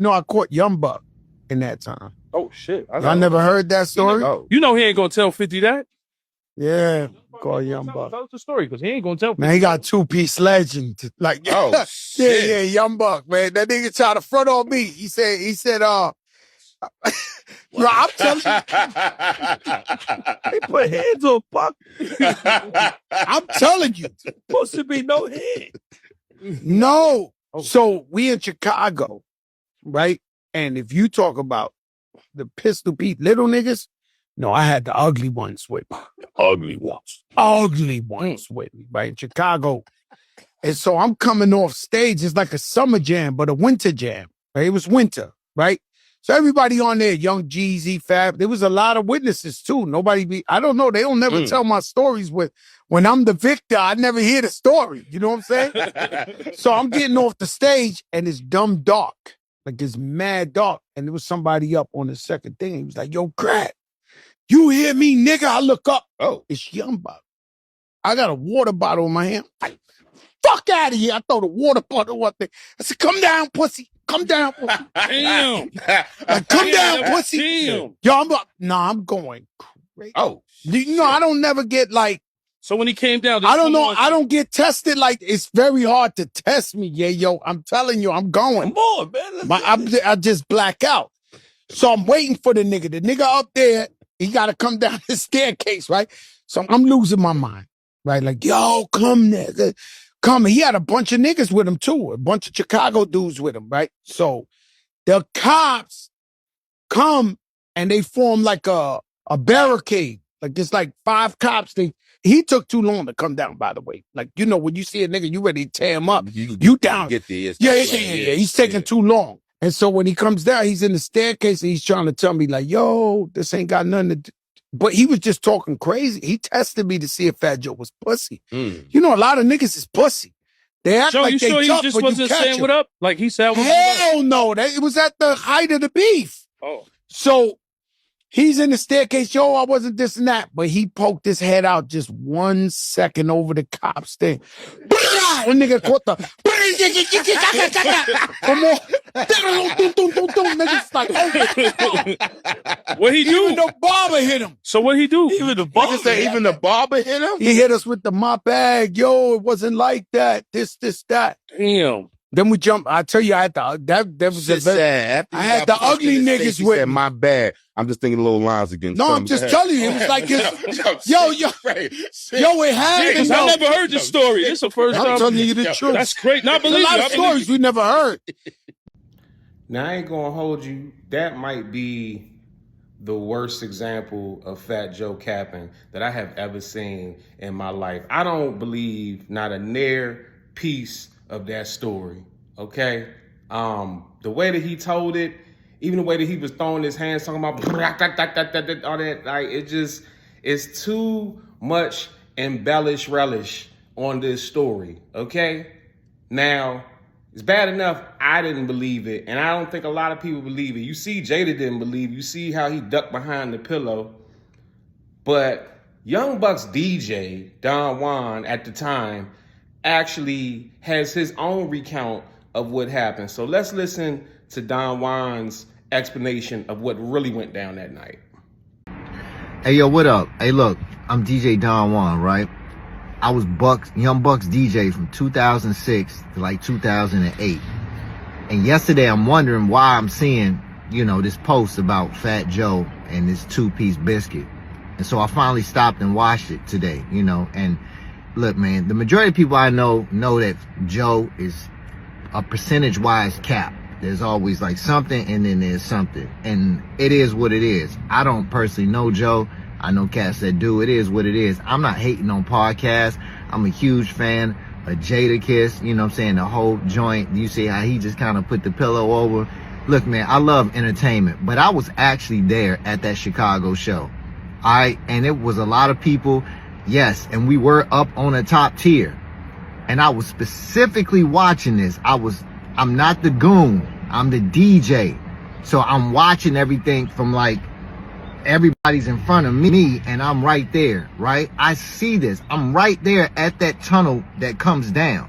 No, I caught Young Buck in that time. Oh shit! Y'all never heard that story? You know he ain't gonna tell 50 that. Yeah, call Young Buck. Tell us the story because he ain't gonna tell 50. Man, he got 2-piece legend. Like, yeah, Young Buck, man. That nigga tried to front on me. He said, bro, I'm telling you. He put hands on Buck. I'm telling you. Supposed to be no head. No. So we in Chicago, right? And if you talk about the Pistol Pete little niggas, no, I had the ugly ones with me. Ugly ones with me, right? In Chicago. And so I'm coming off stage. It's like a summer jam, but a winter jam. Right? It was winter, right? So everybody on there, Young Jeezy, Fab, there was a lot of witnesses too. I don't know. They don't never tell my stories when I'm the victor, I never hear the story. You know what I'm saying? So I'm getting off the stage and it's dumb dark. Like it's mad dark. And there was somebody up on the second thing. He was like, yo, Crack, you hear me, nigga? I look up. Oh, it's Young Buck. I got a water bottle in my hand. Like, fuck out of here. I throw the water bottle up there. I said, come down, pussy. Come down, pussy. Damn. Like, come down, pussy. Damn. Yo, I'm going crazy. Oh. You know, I don't never get like. So when he came down, I don't know. I don't get tested. Like, it's very hard to test me, Yayo. I'm telling you, I'm going. Come on, man. I just black out. So I'm waiting for the nigga. The nigga up there, he got to come down the staircase, right? So I'm losing my mind, right? Like, yo, come, nigga. Come. He had a bunch of niggas with him, too. A bunch of Chicago dudes with him, right? So the cops come and they form like a barricade. Like, it's like 5 cops. He took too long to come down, by the way. Like, you know, when you see a nigga, you ready to tear him up. You down. Get there. Yeah. He's taking too long. And so when he comes down, he's in the staircase and he's trying to tell me like, yo, this ain't got nothing to do. But he was just talking crazy. He tested me to see if Fat Joe was pussy. You know, a lot of niggas is pussy. They act Joe, like you they sure tough, he just but wasn't you catch saying what up? Like he said, hell no. It was at the height of the beef. Oh. So he's in the staircase. Yo, I wasn't this and that. But he poked his head out just 1 second over the cop's thing. The nigga caught the. Niggas like, what he do? Even the barber hit him. So what he do? Even the barber hit him? He hit us with the mop bag. Yo, it wasn't like that. This, that. Damn. Then we jumped. I tell you, I had that was sad. I had the ugly niggas with me. My bad. I'm just thinking little lines again. No, I'm just telling you. It was like this. Yo, it happened. I never heard this story. This is the first time. I'm telling you the truth. That's great. Not believe a lot of stories we never heard. Now, I ain't gonna hold you. That might be the worst example of Fat Joe capping that I have ever seen in my life. I don't believe not a near piece of that story, okay? The way that he told it, even the way that he was throwing his hands, talking about all that, like, it's too much embellish relish on this story, okay? Now, it's bad enough I didn't believe it, and I don't think a lot of people believe it. You see Jada didn't believe. You see how he ducked behind the pillow. But Young Buck's DJ, Don Juan, at the time, actually has his own recount of what happened. So let's listen to Don Juan's explanation of what really went down that night. Hey, yo, what up? Hey, look, I'm DJ Don Juan, right? I was Young Buck's DJ from 2006 to like 2008. And yesterday I'm wondering why I'm seeing, this post about Fat Joe and this 2-piece biscuit. And so I finally stopped and watched it today, and look, man, the majority of people I know that Joe is a percentage-wise cap. There's always like something and then there's something. And it is what it is. I don't personally know Joe. I know cats that do. It is what it is. I'm not hating on podcasts. I'm a huge fan of Jada Kiss. You know what I'm saying? The whole joint. You see how he just kind of put the pillow over. Look, man, I love entertainment. But I was actually there at that Chicago show. All right? And it was a lot of people. Yes. And we were up on a top tier. And I was specifically watching this. I'm not the goon. I'm the DJ. So I'm watching everything from like, everybody's in front of me and I'm right there, right? I see this. I'm right there at that tunnel that comes down.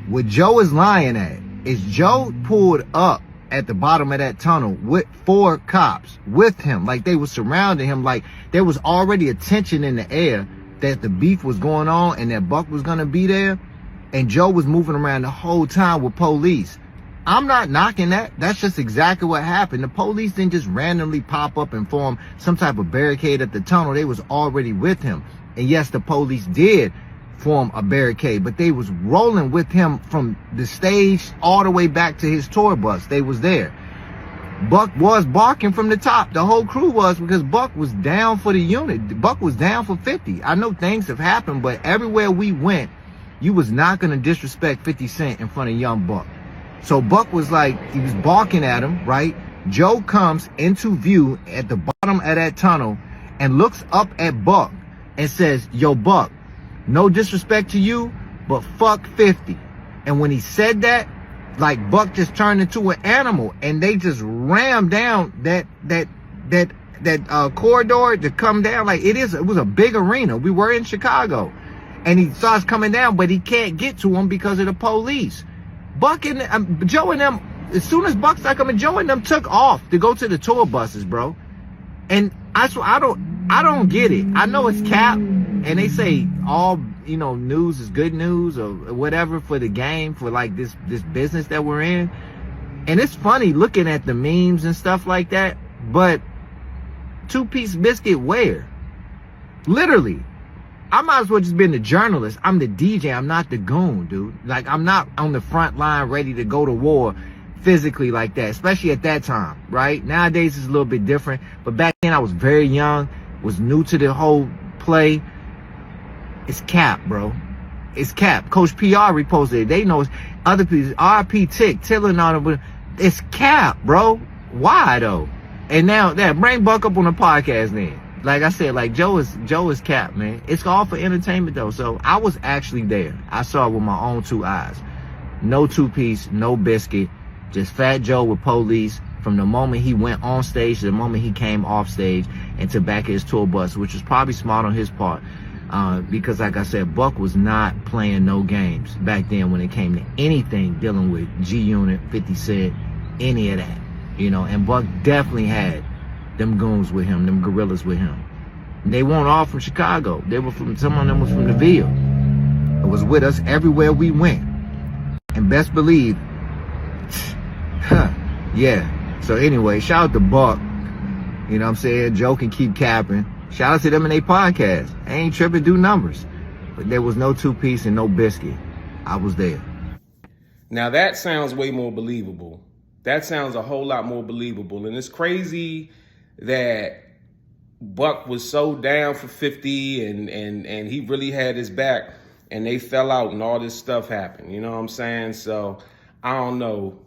What Joe is lying at is Joe pulled up at the bottom of that tunnel with 4 cops with him. Like, they were surrounding him. Like, there was already a tension in the air that the beef was going on and that Buck was going to be there. And Joe was moving around the whole time with police. I'm not knocking that. That's just exactly what happened. The police didn't just randomly pop up and form some type of barricade at the tunnel. They was already with him. And yes, the police did form a barricade, but they was rolling with him from the stage all the way back to his tour bus. They was there. Buck was barking from the top. The whole crew was, because Buck was down for the unit. Buck was down for 50. I know things have happened, but everywhere we went, you was not going to disrespect 50 Cent in front of young Buck. So Buck was like, he was barking at him, right? Joe comes into view at the bottom of that tunnel and looks up at Buck and says, yo, Buck, no disrespect to you, but fuck 50. And when he said that, like, Buck just turned into an animal, and they just rammed down that corridor to come down. Like, it was a big arena. We were in Chicago. And he starts coming down, but he can't get to him because of the police. Buck and Joe and them, as soon as Buck started coming, Joe and them took off to go to the tour buses, bro. And I don't get it. I know it's cap, and they say all, you know, news is good news or whatever for the game, for like this business that we're in. And it's funny looking at the memes and stuff like that, but two-piece biscuit where? Literally. I might as well just been the journalist. I'm the DJ. I'm not the goon, dude. Like, I'm not on the front line ready to go to war physically like that, especially at that time, right? Nowadays, it's a little bbit different. But back then, I was very young, was new to the whole play. It's cap, bro. It's cap. Coach PR reposted it. They know it's other people. RP Tick, Tillin on it. But it's cap, bro. Why, though? And now, bring Buck up on the podcast then. Like I said, like Joe is cap, man. It's all for entertainment though. So I was actually there. I saw it with my own 2 eyes. No two-piece, no biscuit. Just Fat Joe with police from the moment he went on stage to the moment he came off stage and to back of his tour bus, which was probably smart on his part. Because like I said, Buck was not playing no games back then when it came to anything dealing with G-Unit, 50 Cent, any of that. You know, and Buck definitely had them goons with him, them gorillas with him. And they weren't all from Chicago. They were from, some of them was from the Ville. It was with us everywhere we went. And best believe, yeah. So anyway, shout out to Buck. You know what I'm saying? Joe can keep capping. Shout out to them in their podcast. I ain't tripping, do numbers. But there was no two-piece and no biscuit. I was there. Now that sounds way more believable. That sounds a whole lot more believable. And it's crazy that Buck was so down for 50 and he really had his back and they fell out and all this stuff happened. You know what I'm saying? So I don't know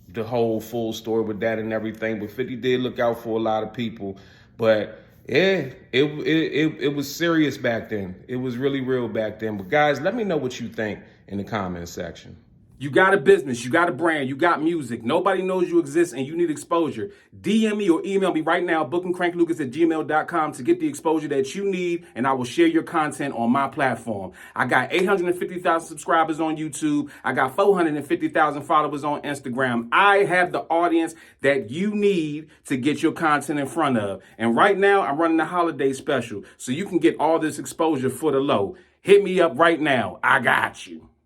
the whole full story with that and everything, but 50 did look out for a lot of people. But yeah, it was serious back then. It was really real back then. But guys, let me know what you think in the comments section. You got a business, you got a brand, you got music. Nobody knows you exist and you need exposure. DM me or email me right now, bookingcranklucas@gmail.com to get the exposure that you need, and I will share your content on my platform. I got 850,000 subscribers on YouTube. I got 450,000 followers on Instagram. I have the audience that you need to get your content in front of. And right now, I'm running a holiday special, so you can get all this exposure for the low. Hit me up right now. I got you.